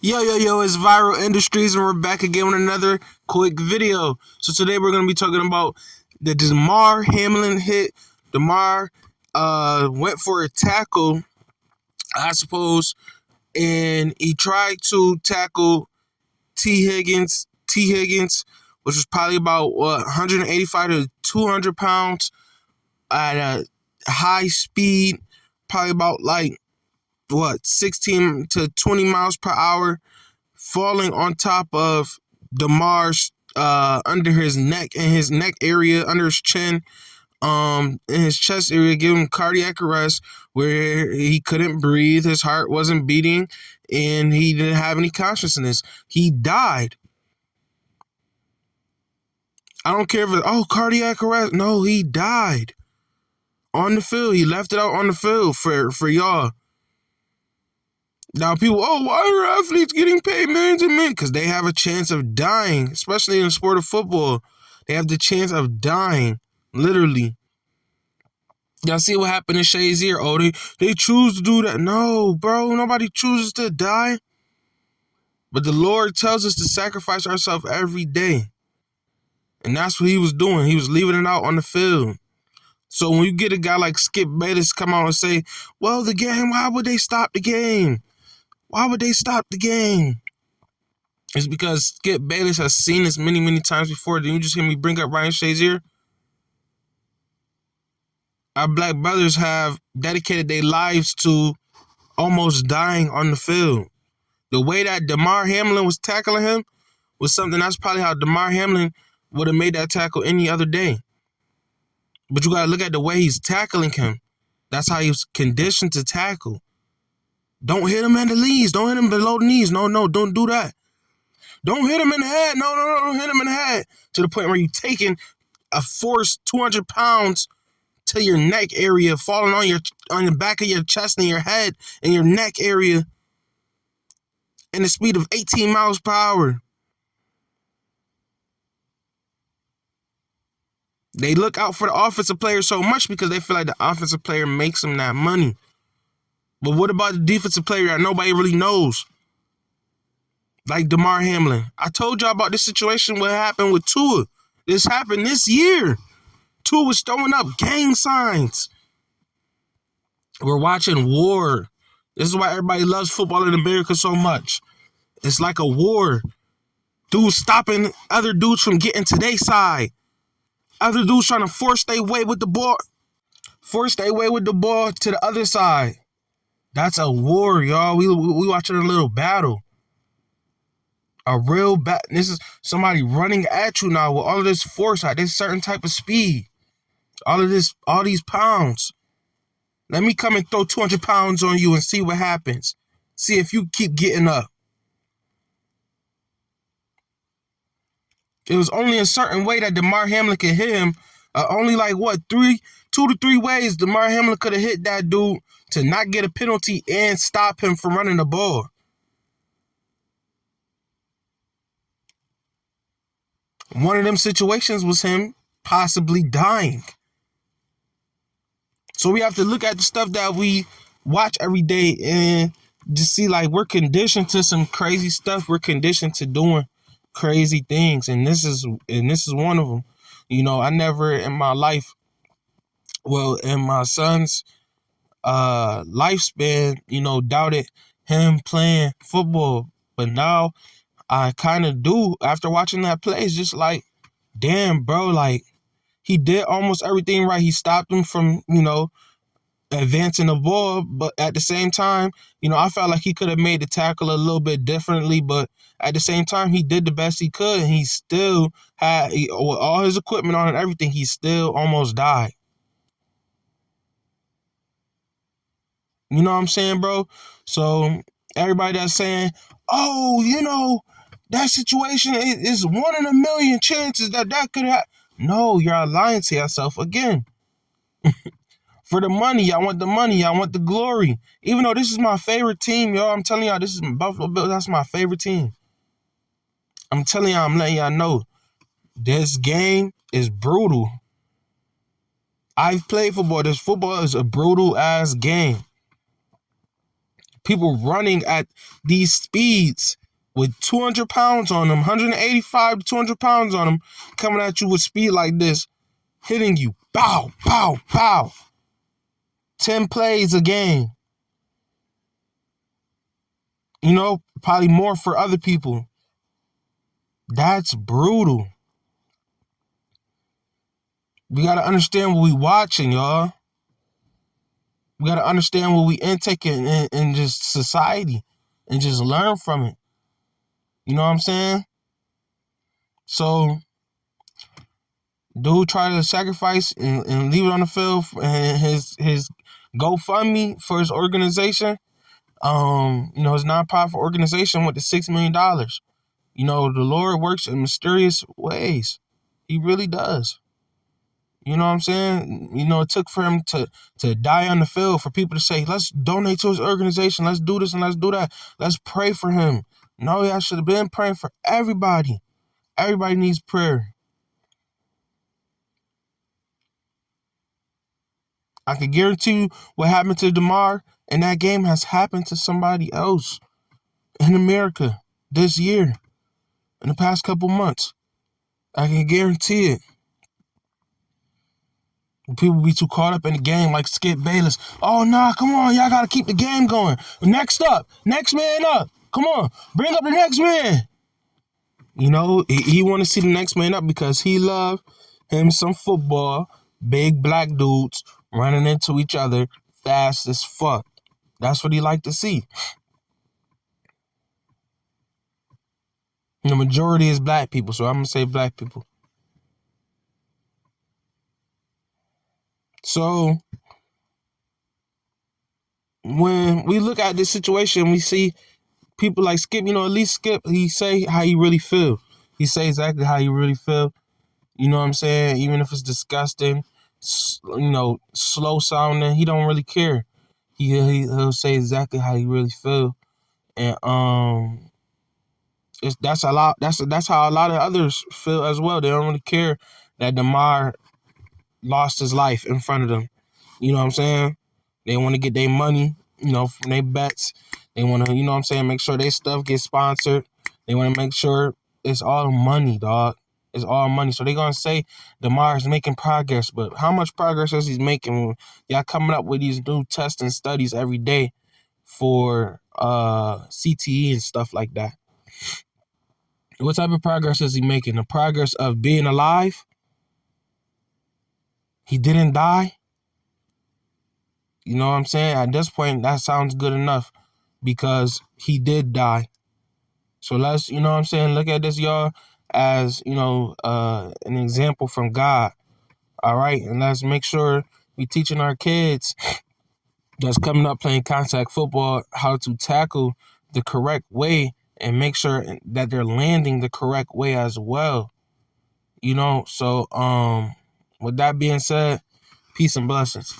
Yo, it's Viral Industries, and we're back again with another quick video. So today we're going to be talking about the Damar Hamlin hit. Damar went for a tackle, I suppose, and he tried to tackle T. Higgins, which was probably about 185 to 200 pounds at a high speed, probably about 16 to 20 miles per hour, falling on top of Damar's under his neck, in his neck area, under his chin, in his chest area, giving him cardiac arrest where he couldn't breathe, his heart wasn't beating, and he didn't have any consciousness. He died. I don't care if it's cardiac arrest. No, he died on the field. He left it out on the field for y'all. Now people, why are athletes getting paid millions and millions? Because they have a chance of dying, especially in the sport of football. They have the chance of dying, literally. Y'all see what happened to Shazier? Oh, they choose to do that. No, bro, nobody chooses to die. But the Lord tells us to sacrifice ourselves every day. And that's what he was doing. He was leaving it out on the field. So when you get a guy like Skip Bayless come out and say, well, the game, why would they stop the game? Why would they stop the game? It's because Skip Bayless has seen this many, many times before. Didn't you just hear me bring up Ryan Shazier? Our black brothers have dedicated their lives to almost dying on the field. The way that Damar Hamlin was tackling him was something that's probably how Damar Hamlin would have made that tackle any other day. But you got to look at the way he's tackling him. That's how he was conditioned to tackle. Don't hit him in the knees. Don't hit him below the knees. No, don't do that. Don't hit him in the head. No, don't hit him in the head. To the point where you're taking a force 200 pounds to your neck area, falling on the back of your chest and your head and your neck area in the speed of 18 miles per hour. They look out for the offensive player so much because they feel like the offensive player makes them that money. But what about the defensive player that nobody really knows? Like Damar Hamlin. I told y'all about this situation, what happened with Tua. This happened this year. Tua was throwing up gang signs. We're watching war. This is why everybody loves football in America so much. It's like a war. Dudes stopping other dudes from getting to their side. Other dudes trying to force their way with the ball. Force their way with the ball to the other side. That's a war, y'all. We watching a little battle. A real battle. This is somebody running at you now with all of this force at this certain type of speed. All these pounds. Let me come and throw 200 pounds on you and see what happens. See if you keep getting up. It was only a certain way that Damar Hamlin could hit him. Only 2 to 3 ways Damar Hamlin could have hit that dude to not get a penalty and stop him from running the ball. One of them situations was him possibly dying. So we have to look at the stuff that we watch every day and just see we're conditioned to some crazy stuff. We're conditioned to doing crazy things, and this is one of them. I never in my life, in my son's lifespan, doubted him playing football, but now I kind of do after watching that play. It's just damn, bro, he did almost everything right. He stopped him from, advancing the ball, but at the same time, I felt like he could have made the tackle a little bit differently, but at the same time, he did the best he could, and he still had, with all his equipment on and everything, he still almost died. You know what I'm saying, bro? So everybody that's saying, that situation is 1 in a million chances that could happen. No, you're lying to yourself again. For the money, I want the money. I want the glory. Even though this is my favorite team, y'all, I'm telling y'all, this is Buffalo Bills. That's my favorite team. I'm telling y'all, I'm letting y'all know, this game is brutal. I've played football. This football is a brutal ass game. People running at these speeds with 200 pounds on them, 185 to 200 pounds on them, coming at you with speed like this, hitting you. Pow, pow, pow. 10 plays a game. You know, probably more for other people. That's brutal. We got to understand what we watching, y'all. We got to understand what we intaking in just society and just learn from it. You know what I'm saying? So, dude tried to sacrifice and leave it on the field and his GoFundMe for his organization. His nonprofit organization went to $6 million. You know, the Lord works in mysterious ways. He really does. You know what I'm saying? You know, it took for him to die on the field for people to say, let's donate to his organization. Let's do this and let's do that. Let's pray for him. No, I should have been praying for everybody. Everybody needs prayer. I can guarantee you what happened to Damar in that game has happened to somebody else in America this year, in the past couple months. I can guarantee it. People be too caught up in the game like Skip Bayless. Oh, nah, come on. Y'all got to keep the game going. Next up. Next man up. Come on. Bring up the next man. You know, he want to see the next man up because he love him some football. Big black dudes running into each other fast as fuck. That's what he like to see. The majority is black people, so I'm going to say black people. So, when we look at this situation, we see people like Skip, you know, at least Skip, he say how he really feel. He say exactly how he really feel. You know what I'm saying? Even if it's disgusting, you know, slow sounding, he don't really care. He'll say exactly how he really feel. And that's a lot. That's how a lot of others feel as well. They don't really care that Damar lost his life in front of them. You know what I'm saying? They want to get their money, you know, from their bets. They want to, you know what I'm saying, make sure their stuff gets sponsored. They want to make sure it's all money, dog. It's all money. So they're going to say Damar is making progress, but how much progress is he making? Y'all coming up with these new tests and studies every day for CTE and stuff like that. What type of progress is he making? The progress of being alive? He didn't die? You know what I'm saying? At this point, that sounds good enough because he did die. So let's, you know what I'm saying, look at this, y'all, as, you know, an example from God. All right? And let's make sure we teaching our kids that's coming up playing contact football how to tackle the correct way and make sure that they're landing the correct way as well. You know, so with that being said, peace and blessings.